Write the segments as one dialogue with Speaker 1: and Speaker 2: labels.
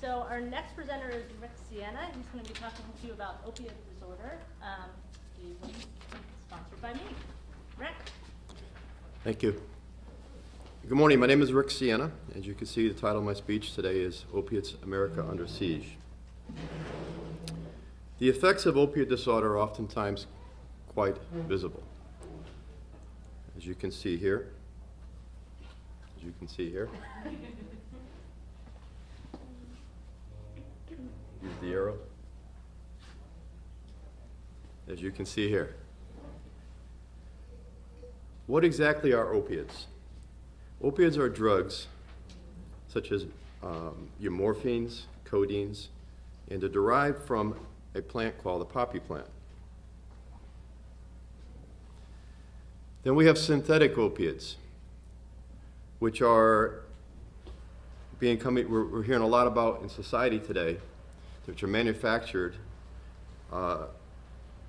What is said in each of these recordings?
Speaker 1: So our next presenter is Rick Siena. He's going to be talking to you about opioid disorder. He was sponsored by me. Rick.
Speaker 2: Thank you. Good morning. My name is Rick Siena. As you can see, the title of my speech today is Opiates, America Under Siege. The effects of opiate disorder are oftentimes quite visible. As you can see here. Use the arrow. As you can see here. What exactly are opiates? Opiates are drugs such as your morphines, codeines, and they're derived from a plant called the poppy plant. Then we have synthetic opiates, which are we're hearing a lot about in society today, which are manufactured,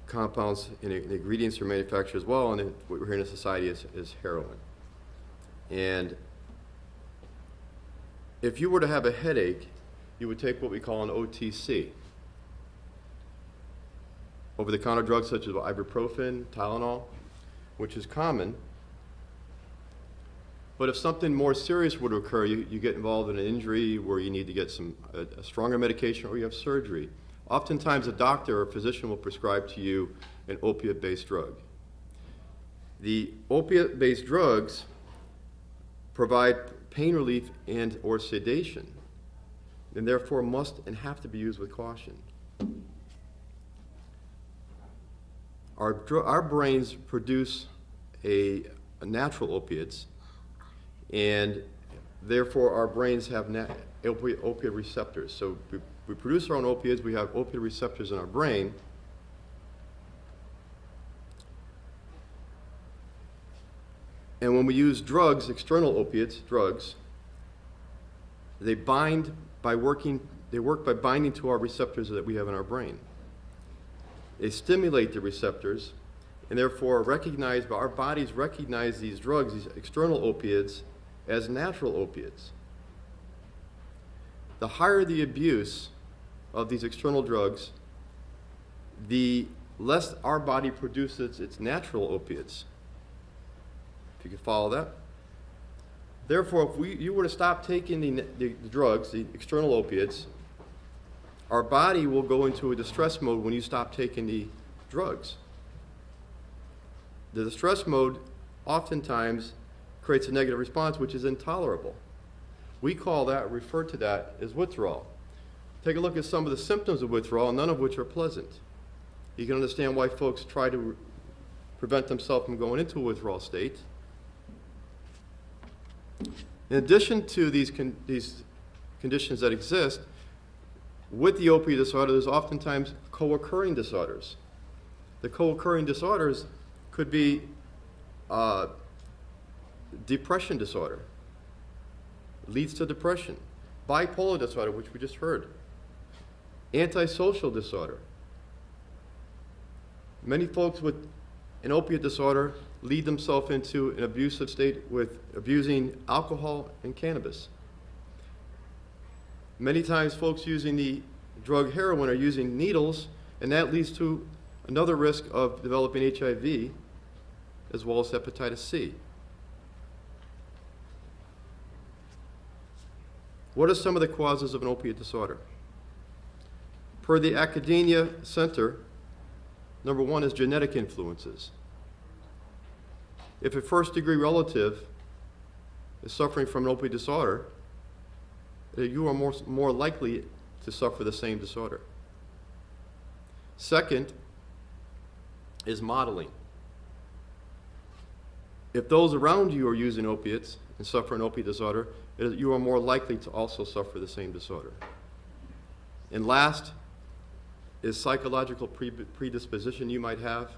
Speaker 2: compounds and ingredients are manufactured as well, and what we're hearing in society is heroin. And if you were to have a headache, you would take what we call an OTC. Over-the-counter drugs such as ibuprofen, Tylenol, which is common. But if something more serious were to occur, you get involved in an injury where you need to get a stronger medication or you have surgery. Oftentimes a doctor or physician will prescribe to you an opiate-based drug. The opiate-based drugs provide pain relief and or sedation, and therefore must and have to be used with caution. Our brains produce a natural opiates, and therefore our brains have opiate receptors. So we produce our own opiates, we have opiate receptors in our brain. And when we use drugs, external opiates, drugs, they work by binding to our receptors that we have in our brain. They stimulate the receptors, and therefore our bodies recognize these drugs, these external opiates, as natural opiates. The higher the abuse of these external drugs, the less our body produces its natural opiates. If you can follow that. Therefore, if you were to stop taking the drugs, the external opiates, our body will go into a distress mode when you stop taking the drugs. The distress mode oftentimes creates a negative response, which is intolerable. We refer to that as withdrawal. Take a look at some of the symptoms of withdrawal, none of which are pleasant. You can understand why folks try to prevent themselves from going into a withdrawal state. In addition to these conditions that exist, with the opiate disorder, there's oftentimes co-occurring disorders. The co-occurring disorders could be depression disorder, leads to depression, bipolar disorder, which we just heard, antisocial disorder. Many folks with an opiate disorder lead themselves into an abusive state with abusing alcohol and cannabis. Many times folks using the drug heroin are using needles, and that leads to another risk of developing HIV as well as hepatitis C. What are some of the causes of an opiate disorder? Per the Academia Center, number one is genetic influences. If a first-degree relative is suffering from an opiate disorder, you are more likely to suffer the same disorder. Second is modeling. If those around you are using opiates and suffer an opiate disorder, you are more likely to also suffer the same disorder. And last is psychological predisposition you might have,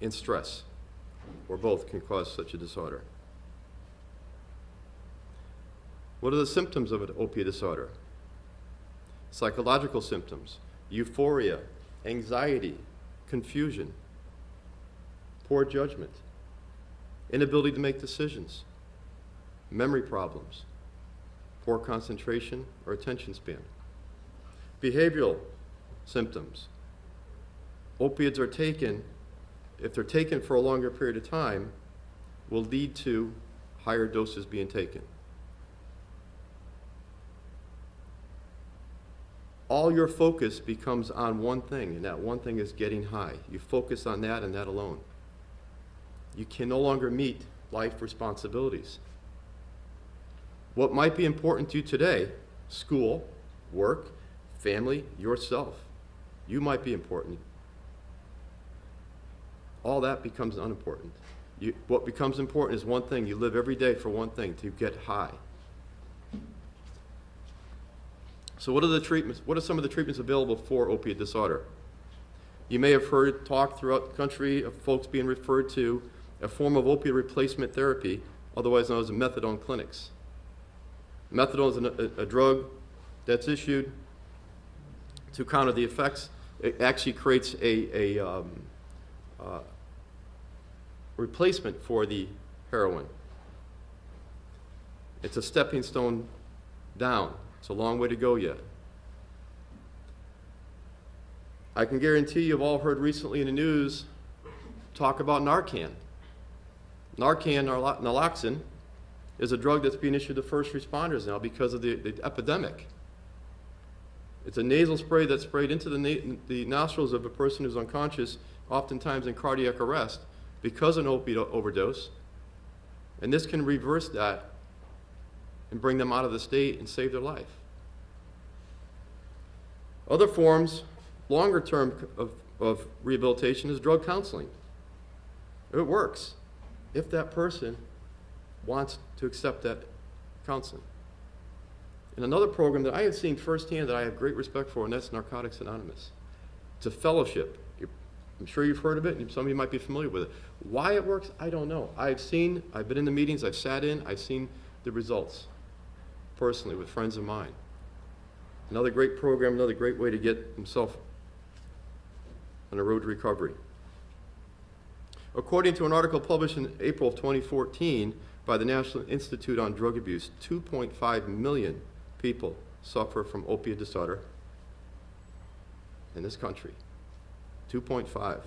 Speaker 2: and stress, or both can cause such a disorder. What are the symptoms of an opiate disorder? Psychological symptoms: euphoria, anxiety, confusion, poor judgment, inability to make decisions, memory problems, poor concentration, or attention span. Behavioral symptoms. Opiates are taken, if they're taken for a longer period of time, will lead to higher doses being taken. All your focus becomes on one thing, and that one thing is getting high. You focus on that and that alone. You can no longer meet life responsibilities. What might be important to you today, school, work, family, yourself, you might be important. All that becomes unimportant. What becomes important is one thing. You live every day for one thing, to get high. So what are the treatments? What are some of the treatments available for opiate disorder? You may have heard talk throughout the country of folks being referred to a form of opiate replacement therapy, otherwise known as methadone clinics. Methadone is a drug that's issued to counter the effects. It actually creates a replacement for the heroin. It's a stepping stone down. It's a long way to go yet. I can guarantee you've all heard recently in the news talk about Narcan. Narcan, naloxone, is a drug that's being issued to first responders now because of the epidemic. It's a nasal spray that's sprayed into the nostrils of a person who's unconscious, oftentimes in cardiac arrest, because of an opiate overdose. And this can reverse that and bring them out of the state and save their life. Other forms, longer term of rehabilitation, is drug counseling. It works if that person wants to accept that counseling. And another program that I have seen firsthand that I have great respect for, and that's Narcotics Anonymous. It's a fellowship. I'm sure you've heard of it, and some of you might be familiar with it. Why it works, I don't know. I've been in the meetings, I've sat in, I've seen the results personally with friends of mine. Another great program, another great way to get himself on a road to recovery. According to an article published in April of 2014 by the National Institute on Drug Abuse, 2.5 million people suffer from opiate disorder in this country. 2.5.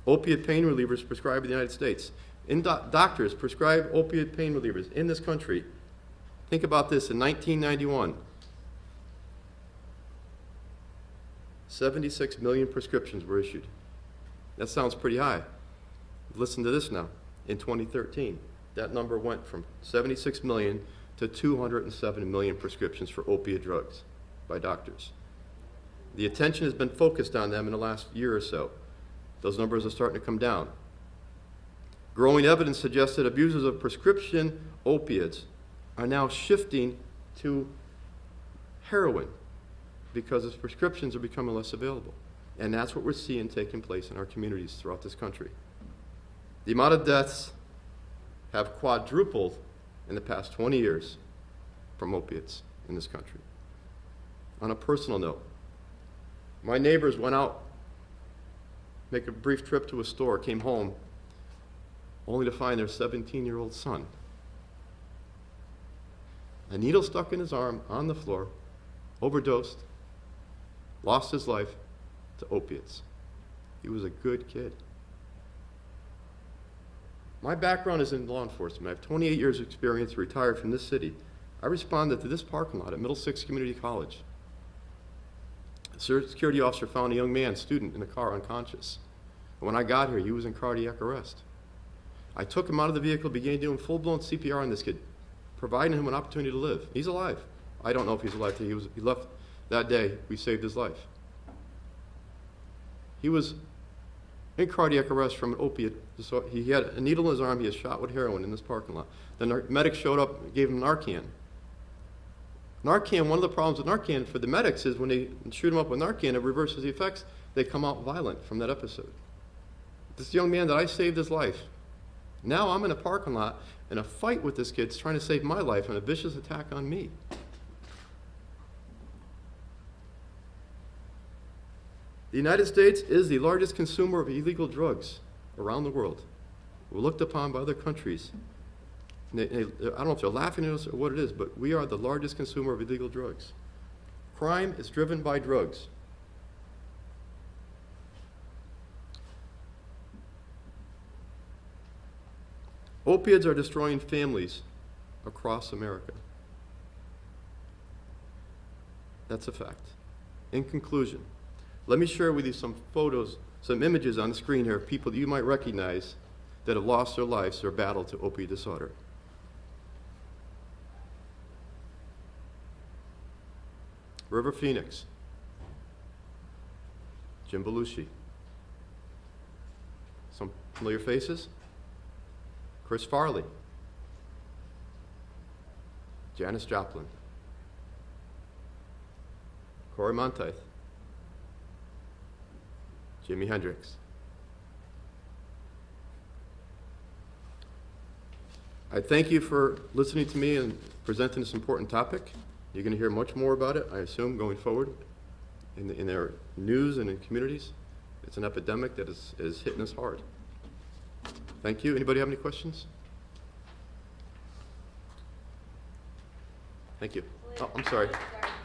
Speaker 2: Opiate pain relievers prescribed in the United States. Doctors prescribe opiate pain relievers in this country. Think about this, in 1991, 76 million prescriptions were issued. That sounds pretty high. Listen to this now. In 2013, that number went from 76 million to 207 million prescriptions for opiate drugs by doctors. The attention has been focused on them in the last year or so. Those numbers are starting to come down. Growing evidence suggests that abusers of prescription opiates are now shifting to heroin because its prescriptions are becoming less available. And that's what we're seeing taking place in our communities throughout this country. The amount of deaths have quadrupled in the past 20 years from opiates in this country. On a personal note, my neighbors went out, make a brief trip to a store, came home, only to find their 17-year-old son. A needle stuck in his arm on the floor, overdosed, lost his life to opiates. He was a good kid. My background is in law enforcement. I have 28 years of experience, retired from this city. I responded to this parking lot at Middlesex Community College. A security officer found a young man, student, in the car unconscious. And when I got here, he was in cardiac arrest. I took him out of the vehicle, began doing full-blown CPR on this kid, providing him an opportunity to live. He's alive. I don't know if he's alive today. He left that day. We saved his life. He was in cardiac arrest from an opiate. So he had a needle in his arm. He was shot with heroin in this parking lot. The medic showed up and gave him Narcan. Narcan, one of the problems with Narcan for the medics is when they shoot him up with Narcan, it reverses the effects. They come out violent from that episode. This young man that I saved his life, now I'm in a parking lot in a fight with this kid trying to save my life and a vicious attack on me. The United States is the largest consumer of illegal drugs around the world. We're looked upon by other countries I don't know if they're laughing at us or what it is, but we are the largest consumer of illegal drugs. Crime is driven by drugs. Opioids are destroying families across America. That's a fact. In conclusion, let me share with you some photos, some images on the screen here of people that you might recognize that have lost their lives through a battle to opioid disorder. River Phoenix, Jim Belushi. Some familiar faces? Chris Farley, Janis Joplin, Corey Monteith, Jimi Hendrix. I thank you for listening to me and presenting this important topic. You're going to hear much more about it, I assume, going forward in their news and in communities. It's an epidemic that is hitting us hard. Thank you. Anybody have any questions? Thank you. Oh, I'm sorry. Do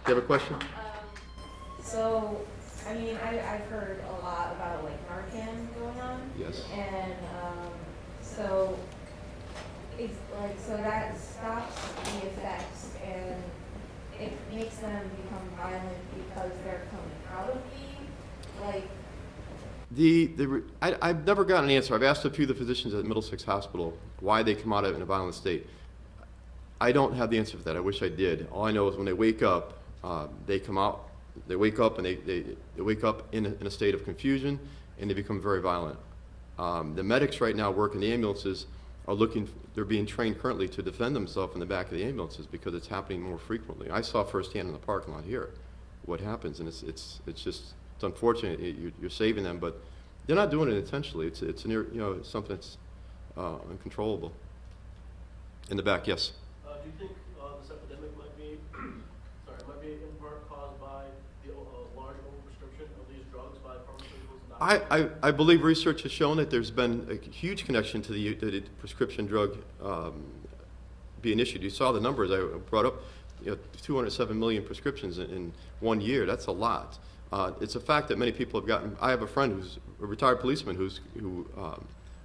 Speaker 2: you have a question?
Speaker 3: So, I mean, I've heard a lot about like Narcan going on.
Speaker 2: Yes.
Speaker 3: And so, it's like, so that stops the effects and it makes them become violent because they're coming out of the, like,
Speaker 2: I've never gotten an answer. I've asked a few of the physicians at Middlesex Hospital why they come out of it in a violent state. I don't have the answer for that. I wish I did. All I know is when they wake up, they come out, they wake up and they wake up in a state of confusion and they become very violent. The medics right now working the ambulances are they're being trained currently to defend themselves in the back of the ambulances because it's happening more frequently. I saw firsthand in the parking lot here what happens, and it's unfortunate. You're saving them, but they're not doing it intentionally. It's something that's uncontrollable. In the back, yes.
Speaker 4: Do you think this epidemic might be in part caused by the large overprescription of these drugs by pharmaceuticals and doctors?
Speaker 2: I believe research has shown that there's been a huge connection to the prescription drug being issued. You saw the numbers I brought up. 207 million prescriptions in 1 year. That's a lot. It's a fact that many people have gotten. I have a friend who's a retired policeman who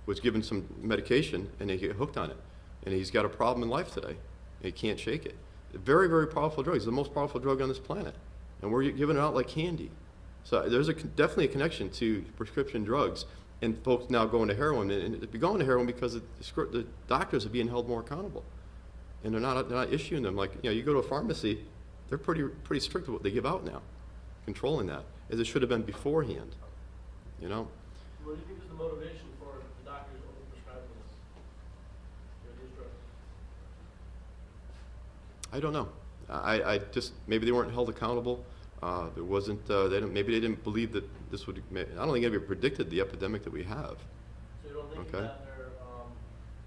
Speaker 2: was given some medication and they get hooked on it, and he's got a problem in life today. He can't shake it. A very, very powerful drug. It's the most powerful drug on this planet, and we're giving it out like candy. So there's definitely a connection to prescription drugs and folks now going to heroin. And they're going to heroin because the doctors are being held more accountable, and they're not issuing them like you go to a pharmacy. They're pretty strict with what they give out now, controlling that as it should have been beforehand.
Speaker 4: What do you think is the motivation for the doctors overprescribing these drugs?
Speaker 2: I don't know. I just maybe they weren't held accountable. There wasn't. Maybe they didn't believe that this would. I don't think anybody predicted the epidemic that we have.
Speaker 4: So you don't think
Speaker 2: Okay.
Speaker 4: that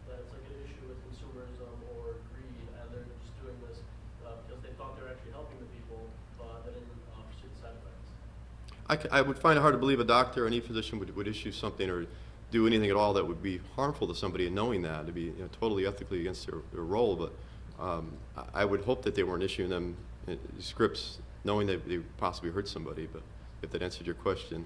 Speaker 4: that it's like an issue with consumerism or greed, and they're just doing this because they thought they're actually helping the people, but they didn't pursue the side effects?
Speaker 2: I would find it hard to believe a doctor or any physician would issue something or do anything at all that would be harmful to somebody, and knowing that to be totally ethically against their role. But I would hope that they weren't issuing them scripts knowing that they possibly hurt somebody. But if that answered your question,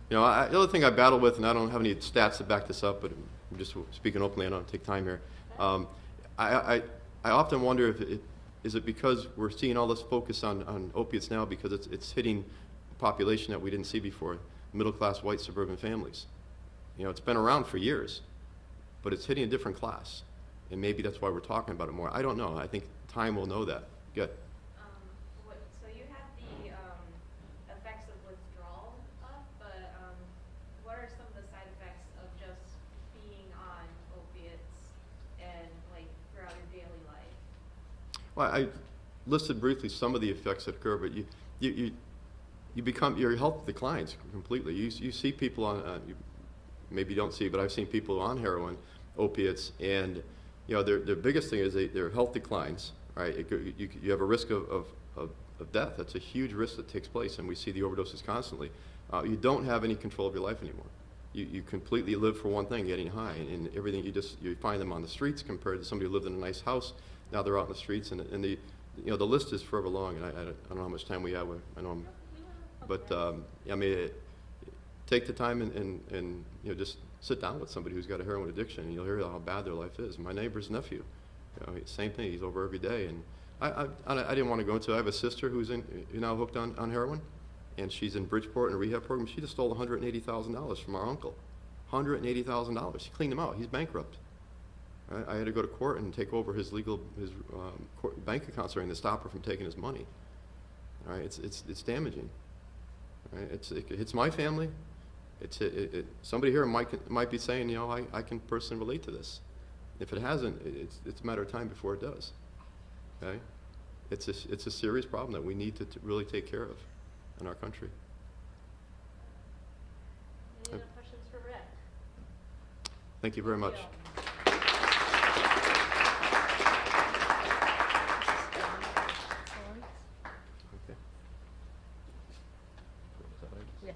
Speaker 2: the other thing I battle with, and I don't have any stats to back this up, but I'm just speaking openly. I don't take time here. I often wonder if is it because we're seeing all this focus on opiates now because it's hitting a population that we didn't see before, middle-class white suburban families. It's been around for years, but it's hitting a different class, and maybe that's why we're talking about it more. I don't know. I think time will know that. Good.
Speaker 3: So you have the effects of withdrawal up, but what are some of the side effects of just being on opiates and like throughout your daily life?
Speaker 2: Well, I listed briefly some of the effects that occur, but your health declines completely. You see people on, maybe you don't see, but I've seen people on heroin, opiates, and their biggest thing is their health declines. Right, you have a risk of death. That's a huge risk that takes place, and we see the overdoses constantly. You don't have any control of your life anymore. you completely live for one thing, getting high, and everything you find them on the streets compared to somebody who lived in a nice house. Now they're out in the streets, and the the list is forever long, and I don't know how much time we have. I know, but I mean, take the time and just sit down with somebody who's got a heroin addiction, and you'll hear how bad their life is. My neighbor's nephew, same thing. He's over every day, and I didn't want to go into. I have a sister who's now hooked on heroin. And she's in Bridgeport in a rehab program. She just stole $180,000 from our uncle. $180,000. She cleaned him out. He's bankrupt. Right? I had to go to court and take over his bank accounts during to stop her from taking his money. All right? It's damaging. Right? It hits my family. Somebody here might be saying, I can personally relate to this. If it hasn't, it's a matter of time before it does. Okay? It's a serious problem that we need to really take care of in our country.
Speaker 1: Any other questions for Rick?
Speaker 2: Thank you very much.
Speaker 1: Thank you.